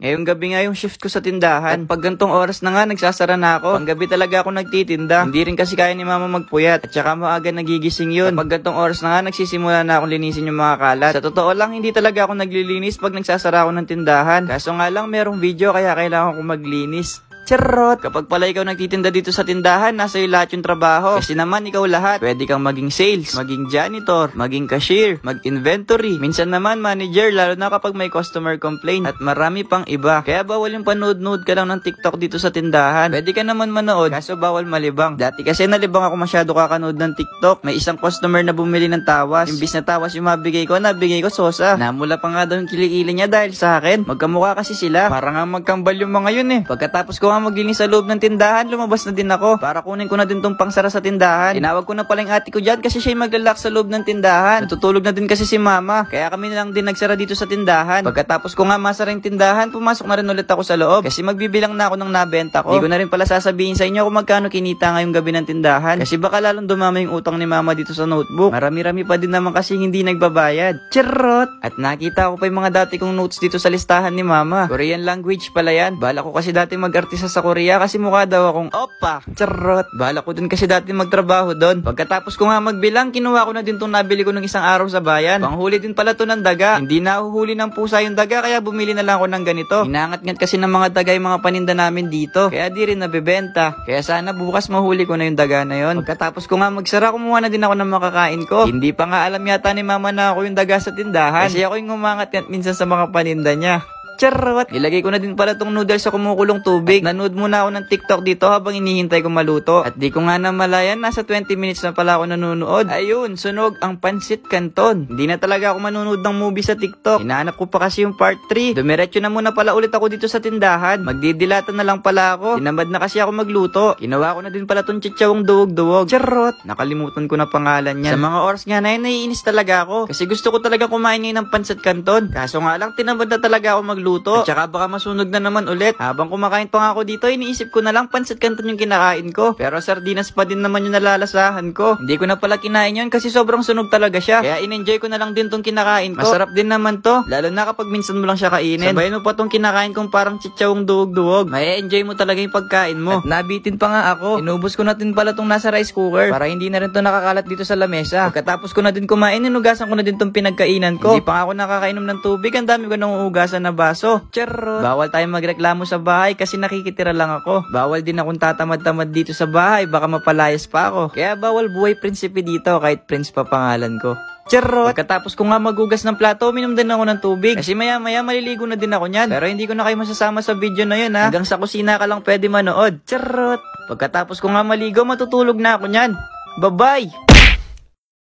Ngayong gabi nga yung shift ko sa tindahan. At pag gantong oras na nga, nagsasara na ako. Panggabi talaga ako nagtitinda. Hindi rin kasi kaya ni mama magpuyat. At saka maaga nagigising yun. Pag gantong oras na nga, nagsisimula na akong linisin yung mga kalat. Sa totoo lang, hindi talaga ako naglilinis pag nagsasara ako ng tindahan. Kaso nga lang, merong video kaya kailangan ko maglinis. Charot! Kapag pala ikaw nagtitinda dito sa tindahan, nasa iyo lahat yung trabaho. Kasi naman ikaw lahat. Pwede kang maging sales, maging janitor, maging cashier, mag-inventory. Minsan naman manager, lalo na kapag may customer complaint. At marami pang iba. Kaya bawal yung panood-nood ka lang ng TikTok dito sa tindahan. Pwede ka naman manood, kaso bawal malibang. Dati kasi nalibang ako masyado kakanood ng TikTok. May isang customer na bumili ng tawas. Imbis na tawas yung nabigay ko sosa. Namula pa nga daw yung kilikili niya dahil sa akin. Magkamukha kasi sila. Para nga magkambal yung mga yun eh. Pagkatapos ko maglinis sa loob ng tindahan, lumabas na din ako para kunin ko na din tong pangsara sa tindahan. Tinawag ko na pala yung ate ko dyan kasi siya yung maglalak sa loob ng tindahan. Natutulog na din kasi si mama, kaya kami na lang din nagsara dito sa tindahan. Pagkatapos ko nga masara yung tindahan, pumasok na rin ulit ako sa loob kasi magbibilang na ako ng nabenta ko. Hindi ko na rin pala sasabihin sa inyo kung magkano kinita ngayong gabi ng tindahan kasi baka lalong dumama yung utang ni mama dito sa notebook. Marami-rami pa din naman kasi hindi nagbabayad. Charot! At nakita ko pa yung mga dati kong notes dito sa listahan ni mama. Korean language pala yan. Bala ko kasi dati mag-artista sa Korea kasi mukha daw akong opa. Charot. Bala ko din kasi dati magtrabaho doon. Pagkatapos ko nga magbilang, kinuha ko na din itong nabili ko ng isang araw sa bayan. Panghuli din pala to ng daga. Hindi na huhuli ng pusa yung daga kaya bumili na lang ako ng ganito. Hinangat-ngat kasi ng mga daga yung mga paninda namin dito. Kaya di rin nabebenta. Kaya sana bukas mahuli ko na yung daga na yon. Pagkatapos ko nga magsara, kumuha na din ako ng makakain ko. Hindi pa nga alam yata ni mama na ako yung daga sa tindahan. Kasi ako yung umangat minsan sa mga paninda niya. Charot! Ilagay ko na din pala tong noodles sa kumukulong tubig. Nanood muna ako ng TikTok dito habang inihintay ko maluto. At di ko nga namalayan, nasa 20 minutes na pala ako nanonood. Ayun, sunog ang Pansit Canton. Hindi na talaga ako manonood ng movie sa TikTok. Hinahanap ko pa kasi yung part 3. Dumiretso na muna pala ulit ako dito sa tindahan. Magdidilata na lang pala ako. Tinamad na kasi ako magluto. Ginawa ko na din pala tong chichawang duwog-duwog. Charot! Nakalimutan ko na pangalan niya. Sa mga oras nga na yun, naiinis talaga ako. Kasi gusto ko talaga kumain ngayon ng Pansit Canton. Kaso nga lang, tinamad na talaga ako magluto. At saka baka masunog na naman ulit. Habang kumakain pa nga ako dito, iniisip ko na lang Pansit Canton yung kinakain ko. Pero sardinas pa din naman yung nalalasahan ko. Hindi ko na pala kinain yun kasi sobrang sunog talaga siya. Kaya in-enjoy ko na lang din tong kinakain ko. Masarap din naman to. Lalo na kapag minsan mo lang siya kainin. Sabayan mo pa tong kinakain kong parang chichawang duwog-duwog. May enjoy mo talaga yung pagkain mo. At nabitin pa nga ako. Inubos ko na din pala tong nasa rice cooker. Para hindi na rin to nakakalat dito sa lamesa. Pagkatapos ko na din kumain, inugasan ko na din tong pinagkainan ko. Hindi pa ako nakakainom ng tubig. Ang dami ko nang uugasan na baso. Charot. Bawal tayong magreklamo sa bahay kasi nakikitira lang ako. Bawal din akong tatamad-tamad dito sa bahay, baka mapalayas pa ako. Kaya bawal buhay prinsipe dito kahit prince pa pangalan ko. Charot! Pagkatapos ko nga magugas ng plato, minom din ako ng tubig. Kasi maya-maya maliligo na din ako niyan. Pero hindi ko na kayo masasama sa video na yun ha. Hanggang sa kusina ka lang pwede manood. Charot! Pagkatapos ko nga maligo, matutulog na ako niyan. Bye-bye!